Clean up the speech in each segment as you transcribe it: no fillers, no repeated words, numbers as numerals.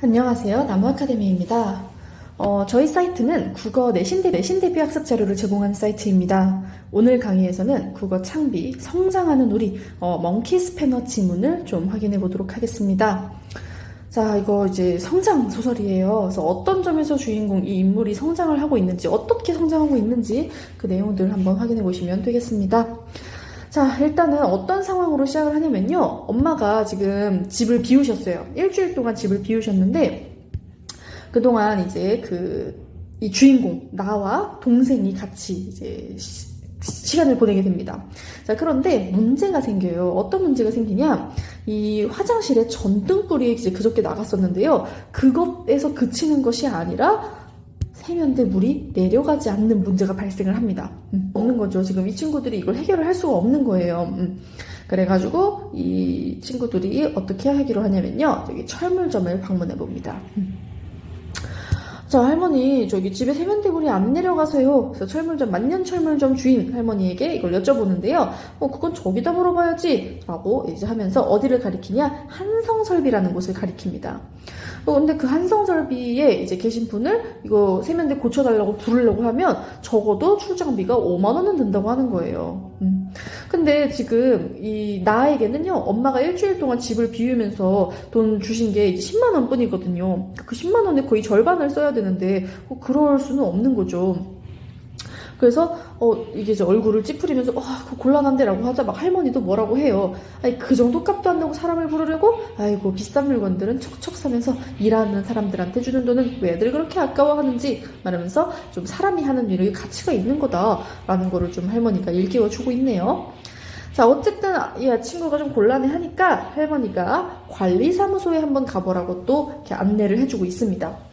안녕하세요. 나무아카데미입니다. 저희 사이트는 국어 내신 대비 학습 자료를 제공하는 사이트입니다. 오늘 강의에서는 국어 창비, 성장하는 우리, 멍키 스패너 지문을 좀 확인해 보도록 하겠습니다. 자, 이거 이제 성장 소설이에요. 그래서 어떤 점에서 주인공 이 인물이 성장을 하고 있는지, 어떻게 성장하고 있는지 그 내용들을 한번 확인해 보시면 되겠습니다. 자, 일단은 어떤 상황으로 시작을 하냐면요. 엄마가 지금 집을 비우셨어요. 일주일 동안 집을 비우셨는데, 그동안 이제 이 주인공, 나와 동생이 같이 이제 시간을 보내게 됩니다. 자, 그런데 문제가 생겨요. 어떤 문제가 생기냐? 이 화장실에 전등불이 이제 그저께 나갔었는데요. 그것에서 그치는 것이 아니라 세면대 물이 내려가지 않는 문제가 발생을 합니다. 없는 거죠. 지금 이 친구들이 이걸 해결을 할 수가 없는 거예요. 그래가지고 이 친구들이 어떻게 하기로 하냐면요. 여기 철물점을 방문해 봅니다. 자, 할머니, 저기 집에 세면대물이 안 내려가세요. 그래서 만년철물점 주인 할머니에게 이걸 여쭤보는데요. 그건 저기다 물어봐야지. 라고 이제 하면서 어디를 가리키냐? 한성설비라는 곳을 가리킵니다. 근데 그 한성설비에 이제 계신 분을 이거 세면대 고쳐달라고 부르려고 하면 적어도 출장비가 5만원은 든다고 하는 거예요. 근데 지금 나에게는요, 엄마가 일주일 동안 집을 비우면서 돈 주신 게 이제 10만원 뿐이거든요. 그 10만원의 거의 절반을 써야 되는데, 그럴 수는 없는 거죠. 그래서 이게 이제 얼굴을 찌푸리면서 그거 곤란한데라고 하자 막 할머니도 뭐라고 해요. 아니 그 정도 값도 안 내고 사람을 부르려고? 아이고 비싼 물건들은 척척 사면서 일하는 사람들한테 주는 돈은 왜들 그렇게 아까워하는지 말하면서 좀 사람이 하는 일에 가치가 있는 거다라는 거를 좀 할머니가 일깨워주고 있네요. 자, 어쨌든 이 친구가 좀 곤란해하니까 할머니가 관리사무소에 한번 가보라고 또 이렇게 안내를 해주고 있습니다.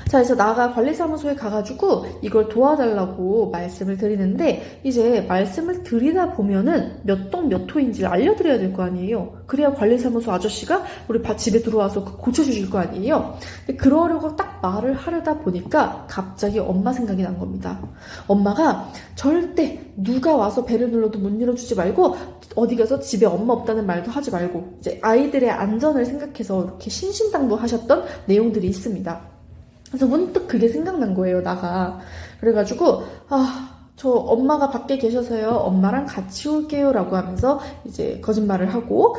자, 그래서 나가 관리사무소에 가가지고 이걸 도와달라고 말씀을 드리는데, 이제 말씀을 드리다 보면은 몇 동 몇 호인지를 알려드려야 될 거 아니에요. 그래야 관리사무소 아저씨가 우리 집에 들어와서 고쳐주실 거 아니에요. 근데 그러려고 딱 말을 하려다 보니까 갑자기 엄마 생각이 난 겁니다. 엄마가 절대 누가 와서 배를 눌러도 못 열어주지 말고, 어디 가서 집에 엄마 없다는 말도 하지 말고, 이제 아이들의 안전을 생각해서 이렇게 신신당부하셨던 내용들이 있습니다. 그래서 문득 그게 생각난 거예요, 나가. 그래가지고, 저 엄마가 밖에 계셔서요, 엄마랑 같이 올게요, 라고 하면서 이제 거짓말을 하고,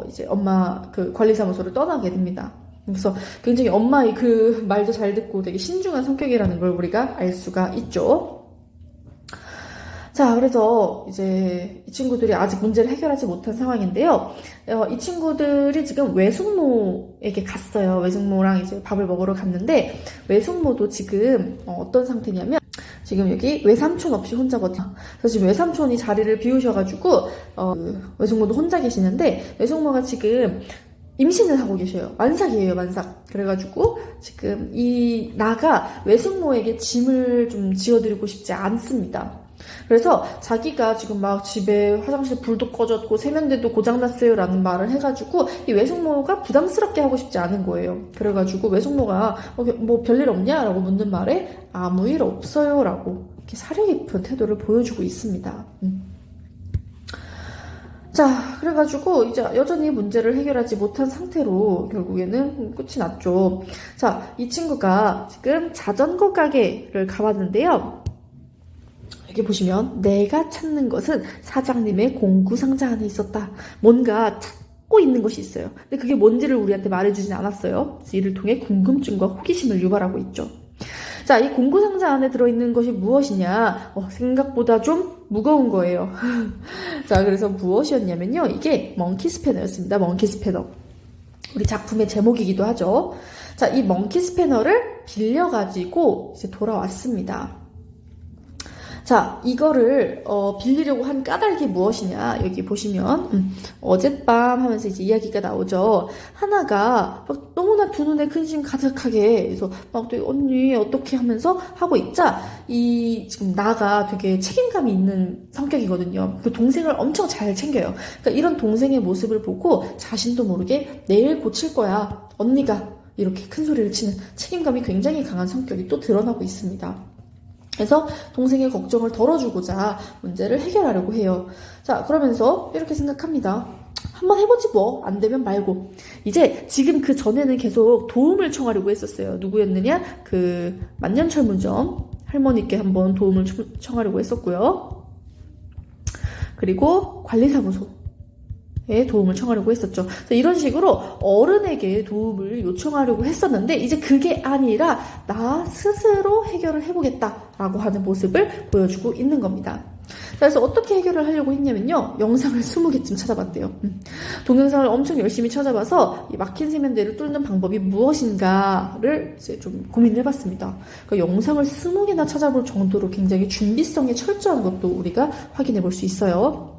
이제 엄마 관리사무소를 떠나게 됩니다. 그래서 굉장히 엄마의 그 말도 잘 듣고 되게 신중한 성격이라는 걸 우리가 알 수가 있죠. 자, 그래서 이제 이 친구들이 아직 문제를 해결하지 못한 상황인데요. 이 친구들이 지금 외숙모에게 갔어요. 외숙모랑 이제 밥을 먹으러 갔는데, 외숙모도 지금 어떤 상태냐면, 지금 여기 외삼촌 없이 혼자거든요. 그래서 지금 외삼촌이 자리를 비우셔가지고, 외숙모도 혼자 계시는데, 외숙모가 지금 임신을 하고 계셔요. 만삭이에요, 만삭. 그래가지고 지금 나가 외숙모에게 짐을 좀 지어드리고 싶지 않습니다. 그래서 자기가 지금 막 집에 화장실 불도 꺼졌고 세면대도 고장났어요 라는 말을 해가지고 이 외숙모가 부담스럽게 하고 싶지 않은 거예요. 그래가지고 외숙모가 뭐 별일 없냐? 라고 묻는 말에 아무 일 없어요 라고 이렇게 사려 깊은 태도를 보여주고 있습니다. 자, 그래가지고 이제 여전히 문제를 해결하지 못한 상태로 결국에는 끝이 났죠. 자, 이 친구가 지금 자전거 가게를 가봤는데요. 여기 보시면 내가 찾는 것은 사장님의 공구상자 안에 있었다. 뭔가 찾고 있는 것이 있어요. 근데 그게 뭔지를 우리한테 말해주진 않았어요. 이를 통해 궁금증과 호기심을 유발하고 있죠. 자, 이 공구상자 안에 들어있는 것이 무엇이냐? 생각보다 좀 무거운 거예요. 자, 그래서 무엇이었냐면요. 이게 멍키 스패너였습니다. 멍키 스패너. 우리 작품의 제목이기도 하죠. 자, 이 멍키 스패너를 빌려가지고 이제 돌아왔습니다. 자, 이거를 빌리려고 한 까닭이 무엇이냐? 여기 보시면 어젯밤 하면서 이제 이야기가 나오죠. 하나가 막 너무나 두 눈에 근심 가득하게 그래서 막 또 언니 어떻게 하면서 하고 있자 지금 나가 되게 책임감이 있는 성격이거든요. 그 동생을 엄청 잘 챙겨요. 그러니까 이런 동생의 모습을 보고 자신도 모르게 내일 고칠 거야. 언니가 이렇게 큰 소리를 치는 책임감이 굉장히 강한 성격이 또 드러나고 있습니다. 그래서 동생의 걱정을 덜어주고자 문제를 해결하려고 해요. 자, 그러면서 이렇게 생각합니다. 한번 해보지 뭐. 안 되면 말고. 이제 지금 그 전에는 계속 도움을 청하려고 했었어요. 누구였느냐? 그 만년철물점 할머니께 한번 도움을 청하려고 했었고요. 그리고 관리사무소에 도움을 청하려고 했었죠. 이런 식으로 어른에게 도움을 요청하려고 했었는데 이제 그게 아니라 나 스스로 해결을 해보겠다라고 하는 모습을 보여주고 있는 겁니다. 그래서 어떻게 해결을 하려고 했냐면요. 영상을 20개쯤 찾아봤대요. 동영상을 엄청 열심히 찾아봐서 이 막힌 세면대를 뚫는 방법이 무엇인가를 이제 좀 고민을 해봤습니다. 그러니까 영상을 20개나 찾아볼 정도로 굉장히 준비성이 철저한 것도 우리가 확인해 볼 수 있어요.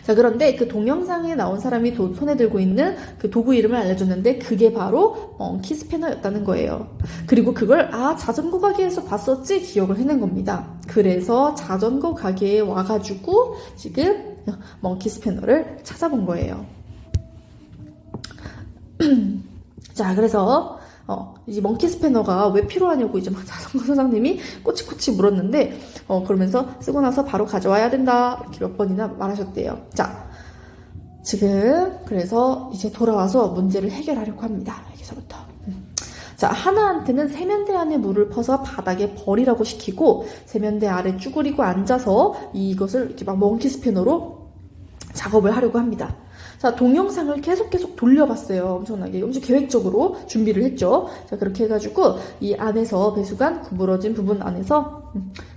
자, 그런데 그 동영상에 나온 사람이 손에 들고 있는 그 도구 이름을 알려줬는데 그게 바로 멍키 스패너였다는 거예요. 그리고 그걸 자전거 가게에서 봤었지 기억을 해낸 겁니다. 그래서 자전거 가게에 와가지고 지금 멍키 스패너를 찾아본 거예요. 자, 그래서 이제 멍키 스패너가 왜 필요하냐고 이제 막 자전거 사장님이 꼬치꼬치 물었는데 그러면서 쓰고 나서 바로 가져와야 된다 이렇게 몇 번이나 말하셨대요. 자, 지금 그래서 이제 돌아와서 문제를 해결하려고 합니다. 여기서부터. 자, 하나한테는 세면대 안에 물을 퍼서 바닥에 버리라고 시키고 세면대 아래 쭈그리고 앉아서 이것을 이렇게 막 멍키 스패너로 작업을 하려고 합니다. 자, 동영상을 계속 돌려봤어요. 엄청나게. 엄청 계획적으로 준비를 했죠. 자, 그렇게 해가지고 이 안에서 배수관 구부러진 부분 안에서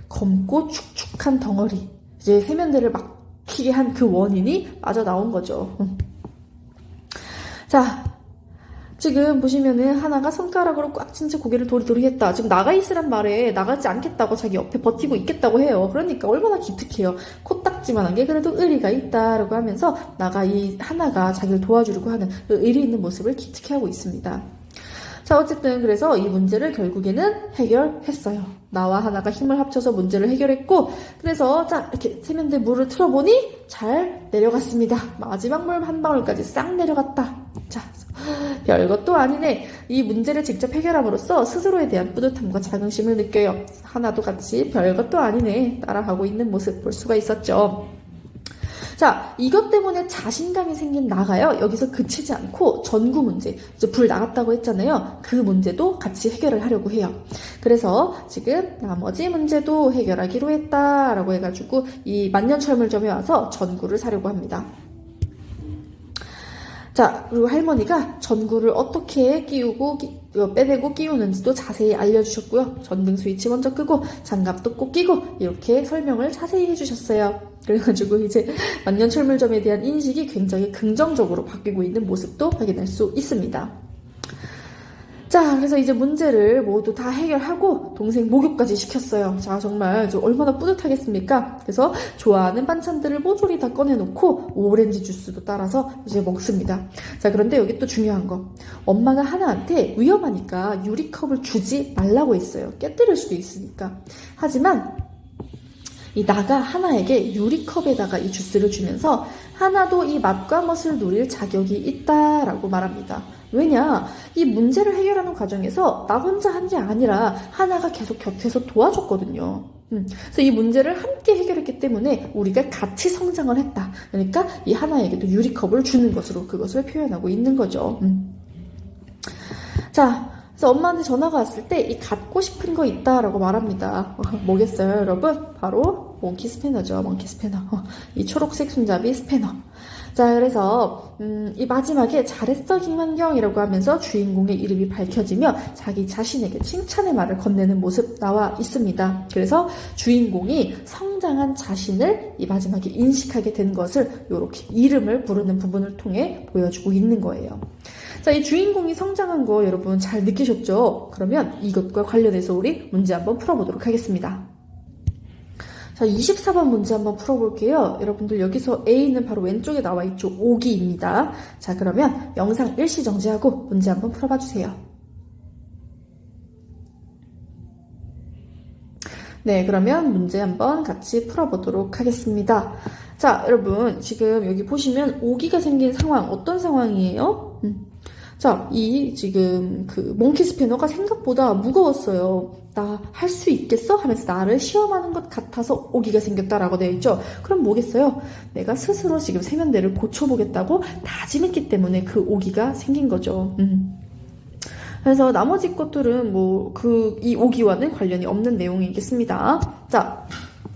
검고 축축한 덩어리. 이제 세면대를 막히게 한 그 원인이 빠져나온 거죠. 자, 지금 보시면은 하나가 손가락으로 꽉 친 채 고개를 도리도리 했다. 지금 나가 있으란 말에 나가지 않겠다고 자기 옆에 버티고 있겠다고 해요. 그러니까 얼마나 기특해요. 코딱지만한 게 그래도 의리가 있다라고 하면서 이 하나가 자기를 도와주려고 하는 그 의리 있는 모습을 기특해하고 있습니다. 자, 어쨌든 그래서 이 문제를 결국에는 해결했어요. 나와 하나가 힘을 합쳐서 문제를 해결했고 그래서 자, 이렇게 세면대 물을 틀어보니 잘 내려갔습니다. 마지막 물 한 방울까지 싹 내려갔다. 자, 별것도 아니네. 이 문제를 직접 해결함으로써 스스로에 대한 뿌듯함과 자긍심을 느껴요. 하나도 같이 별것도 아니네 따라하고 있는 모습 볼 수가 있었죠. 자, 이것 때문에 자신감이 생긴 나가요. 여기서 그치지 않고 전구 문제, 이제 불 나갔다고 했잖아요. 그 문제도 같이 해결을 하려고 해요. 그래서 지금 나머지 문제도 해결하기로 했다라고 해가지고 이 만년철물점에 와서 전구를 사려고 합니다. 자, 그리고 할머니가 전구를 어떻게 끼우고 빼내고 끼우는지도 자세히 알려주셨고요. 전등 스위치 먼저 끄고 장갑도 꼭 끼고 이렇게 설명을 자세히 해주셨어요. 그래가지고 이제 만년철물점에 대한 인식이 굉장히 긍정적으로 바뀌고 있는 모습도 확인할 수 있습니다. 자, 그래서 이제 문제를 모두 다 해결하고 동생 목욕까지 시켰어요. 자, 정말 얼마나 뿌듯하겠습니까? 그래서 좋아하는 반찬들을 모조리 다 꺼내놓고 오렌지 주스도 따라서 이제 먹습니다. 자, 그런데 여기 또 중요한 거. 엄마가 하나한테 위험하니까 유리컵을 주지 말라고 했어요. 깨뜨릴 수도 있으니까. 하지만 이 나가 하나에게 유리컵에다가 이 주스를 주면서 하나도 이 맛과 멋을 누릴 자격이 있다라고 말합니다. 왜냐? 이 문제를 해결하는 과정에서 나 혼자 한 게 아니라 하나가 계속 곁에서 도와줬거든요. 그래서 이 문제를 함께 해결했기 때문에 우리가 같이 성장을 했다. 그러니까 이 하나에게도 유리컵을 주는 것으로 그것을 표현하고 있는 거죠. 자, 그래서 엄마한테 전화가 왔을 때 이 갖고 싶은 거 있다라고 말합니다. 뭐겠어요, 여러분? 바로 멍키 스패너죠. 멍키 스패너. 이 초록색 손잡이 스패너. 자, 그래서 이 마지막에 잘했어 김환경이라고 하면서 주인공의 이름이 밝혀지며 자기 자신에게 칭찬의 말을 건네는 모습 나와 있습니다. 그래서 주인공이 성장한 자신을 이 마지막에 인식하게 된 것을 이렇게 이름을 부르는 부분을 통해 보여주고 있는 거예요. 자, 이 주인공이 성장한 거 여러분 잘 느끼셨죠? 그러면 이것과 관련해서 우리 문제 한번 풀어보도록 하겠습니다. 자, 24번 문제 한번 풀어볼게요. 여러분들 여기서 A는 바로 왼쪽에 나와 있죠. 오기입니다. 자, 그러면 영상 일시 정지하고 문제 한번 풀어봐 주세요. 네, 그러면 문제 한번 같이 풀어보도록 하겠습니다. 자, 여러분 지금 여기 보시면 오기가 생긴 상황 어떤 상황이에요? 자, 지금 그 몽키 스패너가 생각보다 무거웠어요. 나 할 수 있겠어? 하면서 나를 시험하는 것 같아서 오기가 생겼다라고 되어 있죠. 그럼 뭐겠어요? 내가 스스로 지금 세면대를 고쳐보겠다고 다짐했기 때문에 그 오기가 생긴 거죠. 그래서 나머지 것들은 이 오기와는 관련이 없는 내용이겠습니다. 자,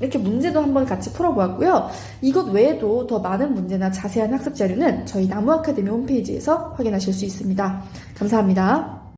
이렇게 문제도 한번 같이 풀어보았고요. 이것 외에도 더 많은 문제나 자세한 학습 자료는 저희 나무 아카데미 홈페이지에서 확인하실 수 있습니다. 감사합니다.